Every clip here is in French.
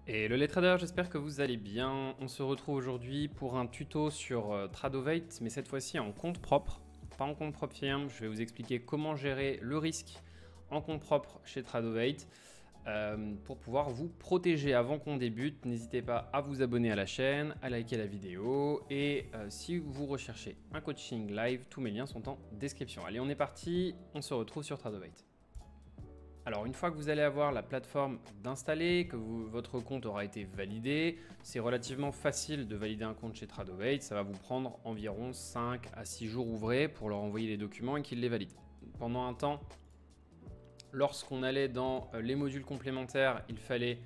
Et le trader, j'espère que vous allez bien. On se retrouve aujourd'hui pour un tuto sur Tradovate, mais cette fois-ci en compte propre, pas en compte propre firme. Je vais vous expliquer comment gérer le risque en compte propre chez Tradovate pour pouvoir vous protéger. Avant qu'on débute, n'hésitez pas à vous abonner à la chaîne, à liker la vidéo et si vous recherchez un coaching live, tous mes liens sont en description. Allez, on est parti, on se retrouve sur Tradovate. Alors une fois que vous allez avoir la plateforme d'installer, que votre compte aura été validé, c'est relativement facile de valider un compte chez Tradovate. Ça va vous prendre environ 5 à 6 jours ouvrés pour leur envoyer les documents et qu'ils les valident. Pendant un temps, lorsqu'on allait dans les modules complémentaires, il fallait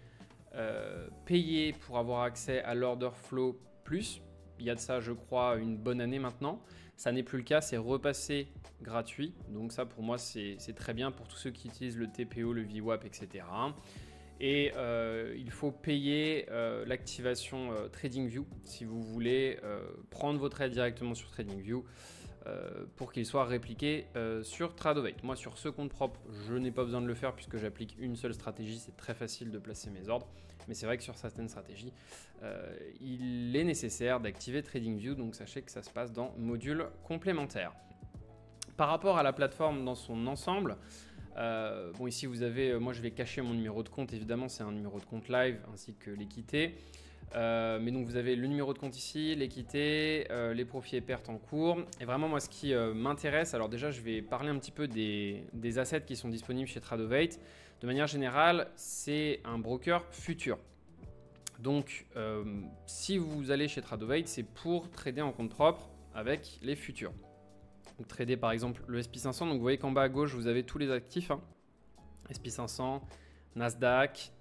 payer pour avoir accès à l'Order Flow Plus. Il y a de ça, je crois, une bonne année maintenant. Ça n'est plus le cas, c'est repassé gratuit. Donc ça, pour moi, c'est très bien pour tous ceux qui utilisent le TPO, le VWAP, etc. Et il faut payer l'activation TradingView si vous voulez prendre vos trades directement sur TradingView pour qu'il soit répliqué sur Tradovate. Moi, sur ce compte propre, je n'ai pas besoin de le faire puisque j'applique une seule stratégie. C'est très facile de placer mes ordres. Mais c'est vrai que sur certaines stratégies, il est nécessaire d'activer TradingView. Donc sachez que ça se passe dans module complémentaire. Par rapport à la plateforme dans son ensemble, bon, ici vous avez, moi je vais cacher mon numéro de compte, évidemment c'est un numéro de compte live ainsi que l'équité. Mais donc vous avez le numéro de compte ici, l'équité, les profits et pertes en cours. Et vraiment moi ce qui m'intéresse, alors déjà je vais parler un petit peu des assets qui sont disponibles chez Tradovate. De manière générale, c'est un broker futur. Donc si vous allez chez Tradovate, c'est pour trader en compte propre avec les futurs. Donc trader par exemple le SP500, donc vous voyez qu'en bas à gauche vous avez tous les actifs, hein. SP500, Nasdaq,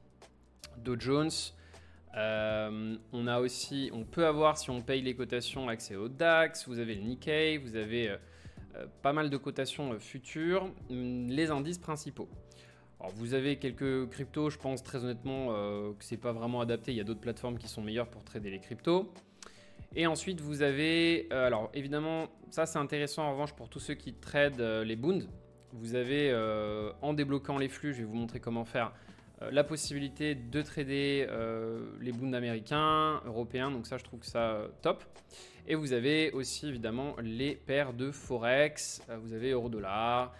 Dow Jones. On peut avoir, si on paye les cotations, accès au DAX, vous avez le Nikkei, vous avez pas mal de cotations futures, les indices principaux. Alors vous avez quelques cryptos, je pense très honnêtement que c'est pas vraiment adapté, il y a d'autres plateformes qui sont meilleures pour trader les cryptos. Et ensuite, vous avez, alors évidemment, ça c'est intéressant en revanche pour tous ceux qui tradent les bonds. Vous avez, en débloquant les flux, je vais vous montrer comment faire, la possibilité de trader les bonds américains, européens. Donc ça, je trouve que ça top. Et vous avez aussi évidemment les paires de Forex. Vous avez euro-dollar,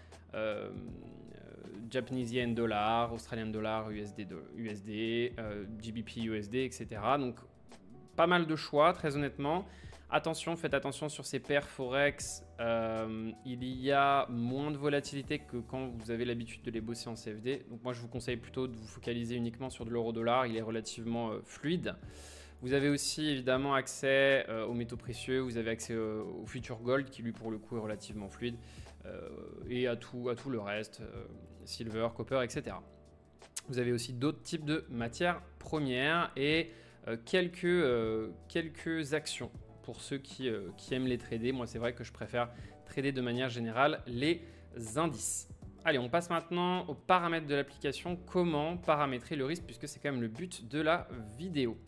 Japanese yen dollar, Australian dollar, USD, GBP USD, etc. Donc pas mal de choix, très honnêtement. Attention, faites attention sur ces paires Forex. Il y a moins de volatilité que quand vous avez l'habitude de les bosser en CFD. Donc moi, je vous conseille plutôt de vous focaliser uniquement sur de l'euro-dollar. Il est relativement fluide. Vous avez aussi évidemment accès aux métaux précieux. Vous avez accès au future gold qui lui pour le coup est relativement fluide. Et à tout le reste, silver, copper, etc. Vous avez aussi d'autres types de matières premières et quelques actions pour ceux qui aiment les trader. Moi, c'est vrai que je préfère trader de manière générale les indices. Allez, on passe maintenant aux paramètres de l'application. Comment paramétrer le risque puisque c'est quand même le but de la vidéo.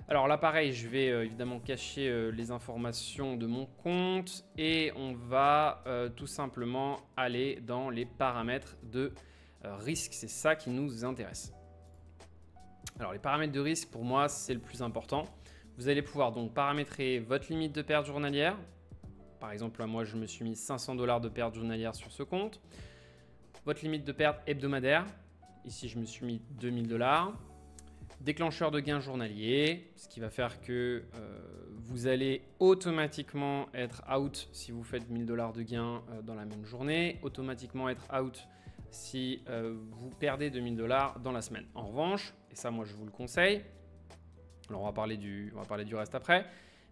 Alors là, pareil, je vais évidemment cacher les informations de mon compte et on va tout simplement aller dans les paramètres de risque. C'est ça qui nous intéresse. Alors les paramètres de risque pour moi c'est le plus important. Vous allez pouvoir donc paramétrer votre limite de perte journalière. Par exemple là moi je me suis mis 500 $ de perte journalière sur ce compte. Votre limite de perte hebdomadaire. Ici je me suis mis 2000 $. Déclencheur de gain journalier, ce qui va faire que vous allez automatiquement être out si vous faites 1000 $ de gain dans la même journée. Automatiquement être out si vous perdez 2000 $ dans la semaine. En revanche, et ça moi je vous le conseille, alors on va parler du reste après,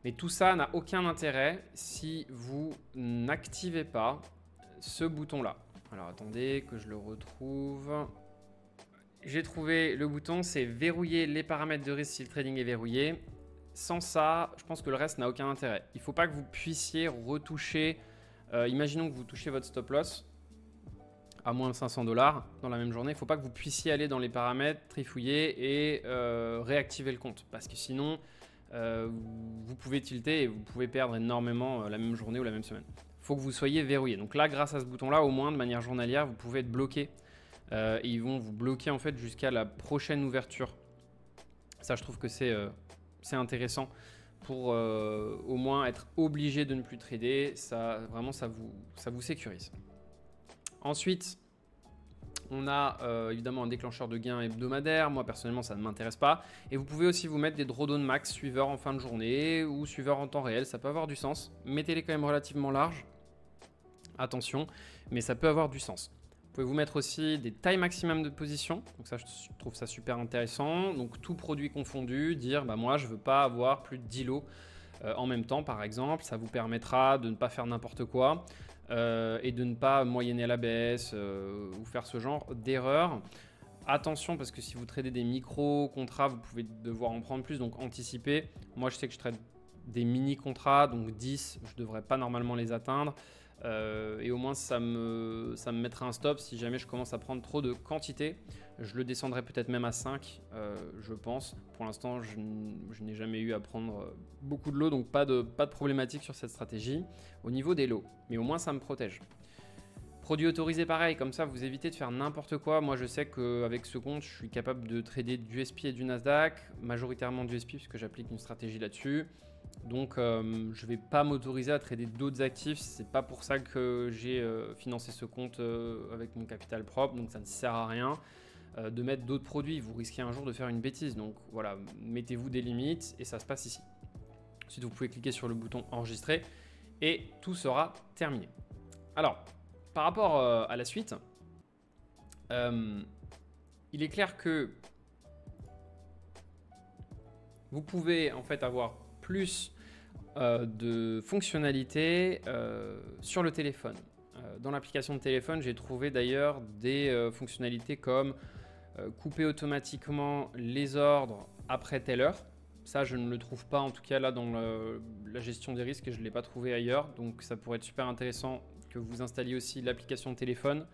mais tout ça n'a aucun intérêt si vous n'activez pas ce bouton-là. Alors attendez que je le retrouve. J'ai trouvé le bouton, c'est verrouiller les paramètres de risque si le trading est verrouillé. Sans ça, je pense que le reste n'a aucun intérêt. Il ne faut pas que vous puissiez retoucher, imaginons que vous touchez votre stop loss à moins de 500 $ dans la même journée, il ne faut pas que vous puissiez aller dans les paramètres, trifouiller et réactiver le compte. Parce que sinon, vous pouvez tilter et vous pouvez perdre énormément la même journée ou la même semaine. Il faut que vous soyez verrouillé. Donc là, grâce à ce bouton-là, au moins de manière journalière, vous pouvez être bloqué. Et ils vont vous bloquer en fait jusqu'à la prochaine ouverture Ça, je trouve que c'est intéressant pour au moins être obligé de ne plus trader. Ça, vraiment, ça vous sécurise. Ensuite, on a évidemment un déclencheur de gain hebdomadaire. Moi, personnellement, ça ne m'intéresse pas. Et vous pouvez aussi vous mettre des drawdown max suiveurs en fin de journée ou suiveurs en temps réel. Ça peut avoir du sens. Mettez-les quand même relativement larges. Attention, mais ça peut avoir du sens. Vous pouvez vous mettre aussi des tailles maximum de position. Donc ça, je trouve ça super intéressant. Donc tout produit confondu, dire bah moi je veux pas avoir plus de 10 lots en même temps par exemple. Ça vous permettra de ne pas faire n'importe quoi et de ne pas moyenner à la baisse ou faire ce genre d'erreur. Attention parce que si vous tradez des micro contrats, vous pouvez devoir en prendre plus, donc anticipez. Moi je sais que je trade des mini contrats, donc 10, je ne devrais pas normalement les atteindre. Et au moins ça me mettra un stop si jamais je commence à prendre trop de quantité. Je le descendrai peut-être même à 5, je pense. Pour l'instant, je n'ai jamais eu à prendre beaucoup de lots, donc pas de problématique sur cette stratégie au niveau des lots. Mais au moins ça me protège. Produit autorisé pareil, comme ça vous évitez de faire n'importe quoi. Moi je sais qu'avec ce compte, je suis capable de trader du SP et du Nasdaq, majoritairement du SP puisque j'applique une stratégie là-dessus. Donc je ne vais pas m'autoriser à trader d'autres actifs, c'est pas pour ça que j'ai financé ce compte avec mon capital propre, donc ça ne sert à rien de mettre d'autres produits, vous risquez un jour de faire une bêtise, donc voilà, mettez-vous des limites et ça se passe ici. Ensuite vous pouvez cliquer sur le bouton enregistrer et tout sera terminé. Alors, par rapport à la suite, il est clair que vous pouvez en fait avoir plus de fonctionnalités sur le téléphone. Dans l'application de téléphone, j'ai trouvé d'ailleurs des fonctionnalités comme couper automatiquement les ordres après telle heure. Ça, je ne le trouve pas en tout cas là dans la gestion des risques et je ne l'ai pas trouvé ailleurs. Donc ça pourrait être super intéressant que vous installiez aussi l'application de téléphone.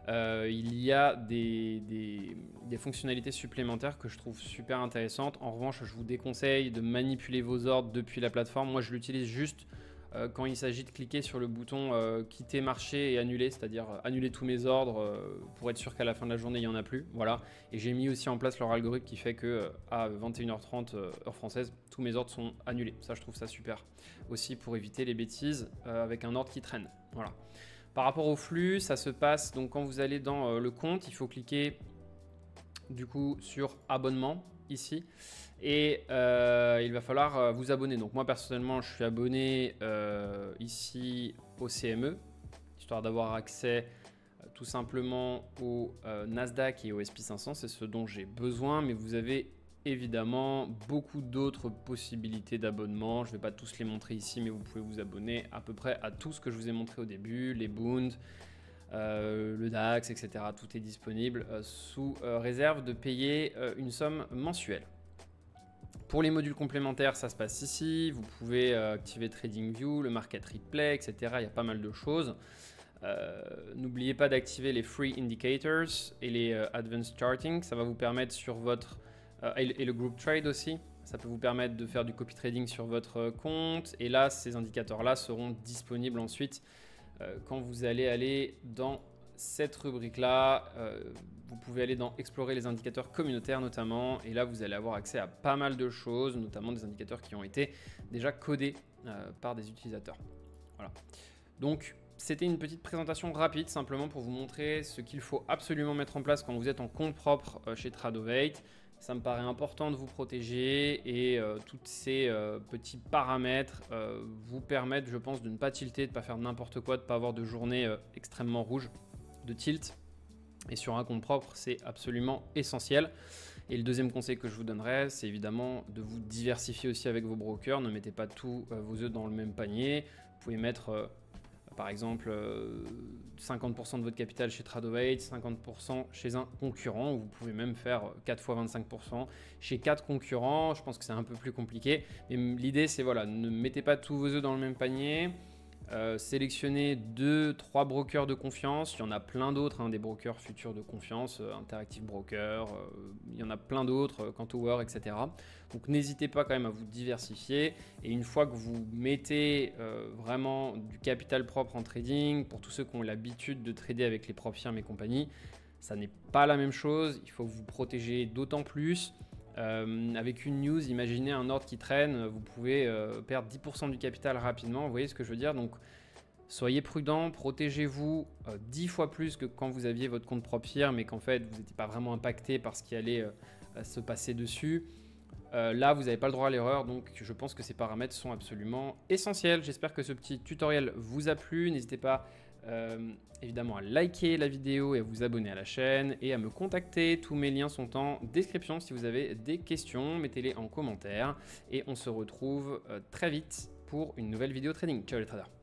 Il y a des fonctionnalités supplémentaires que je trouve super intéressantes. En revanche, je vous déconseille de manipuler vos ordres depuis la plateforme. Moi, je l'utilise juste quand il s'agit de cliquer sur le bouton quitter marché et annuler, c'est-à-dire annuler tous mes ordres pour être sûr qu'à la fin de la journée, il n'y en a plus. Voilà. Et j'ai mis aussi en place leur algorithme qui fait que à 21h30 heure française, tous mes ordres sont annulés. Ça, je trouve ça super. Aussi pour éviter les bêtises avec un ordre qui traîne. Voilà. Par rapport au flux, ça se passe donc quand vous allez dans le compte, il faut cliquer du coup sur abonnement ici et il va falloir vous abonner. Donc moi personnellement, je suis abonné ici au CME, histoire d'avoir accès tout simplement au Nasdaq et au SP 500, c'est ce dont j'ai besoin, mais vous avez évidemment beaucoup d'autres possibilités d'abonnement. Je ne vais pas tous les montrer ici, mais vous pouvez vous abonner à peu près à tout ce que je vous ai montré au début, les Bund, le DAX, etc. Tout est disponible sous réserve de payer une somme mensuelle. Pour les modules complémentaires, ça se passe ici. Vous pouvez activer TradingView, le Market Replay, etc. Il y a pas mal de choses. N'oubliez pas d'activer les Free Indicators et les Advanced Charting. Ça va vous permettre sur votre et le group trade aussi, ça peut vous permettre de faire du copy trading sur votre compte. Et là, ces indicateurs-là seront disponibles ensuite quand vous allez aller dans cette rubrique-là. Vous pouvez aller dans explorer les indicateurs communautaires notamment. Et là, vous allez avoir accès à pas mal de choses, notamment des indicateurs qui ont été déjà codés par des utilisateurs. Voilà. Donc, c'était une petite présentation rapide simplement pour vous montrer ce qu'il faut absolument mettre en place quand vous êtes en compte propre chez Tradeovate. Ça me paraît important de vous protéger et tous ces petits paramètres vous permettent, je pense, de ne pas tilter, de ne pas faire n'importe quoi, de ne pas avoir de journée extrêmement rouge de tilt. Et sur un compte propre, c'est absolument essentiel. Et le deuxième conseil que je vous donnerais, c'est évidemment de vous diversifier aussi avec vos brokers. Ne mettez pas tous vos œufs dans le même panier. Vous pouvez mettre par exemple 50% de votre capital chez Tradeovate, 50% chez un concurrent. Vous pouvez même faire 4 fois 25% chez 4 concurrents. Je pense que c'est un peu plus compliqué. Mais l'idée, c'est voilà, ne mettez pas tous vos œufs dans le même panier. Sélectionnez 2-3 brokers de confiance. Il y en a plein d'autres, hein, des brokers futurs de confiance, Interactive Broker, il y en a plein d'autres, Quantower, etc. Donc n'hésitez pas quand même à vous diversifier. Et une fois que vous mettez vraiment du capital propre en trading, pour tous ceux qui ont l'habitude de trader avec les propres firmes et compagnie, ça n'est pas la même chose. Il faut vous protéger d'autant plus. Avec une news, imaginez un ordre qui traîne, vous pouvez perdre 10% du capital rapidement, vous voyez ce que je veux dire. Donc soyez prudent, protégez-vous 10 fois plus que quand vous aviez votre compte propre firme et qu'en fait vous n'étiez pas vraiment impacté par ce qui allait se passer dessus. Là, vous n'avez pas le droit à l'erreur, donc je pense que ces paramètres sont absolument essentiels. J'espère que ce petit tutoriel vous a plu. N'hésitez pas évidemment à liker la vidéo et à vous abonner à la chaîne et à me contacter. Tous mes liens sont en description si vous avez des questions. Mettez-les en commentaire et on se retrouve très vite pour une nouvelle vidéo trading. Ciao les traders!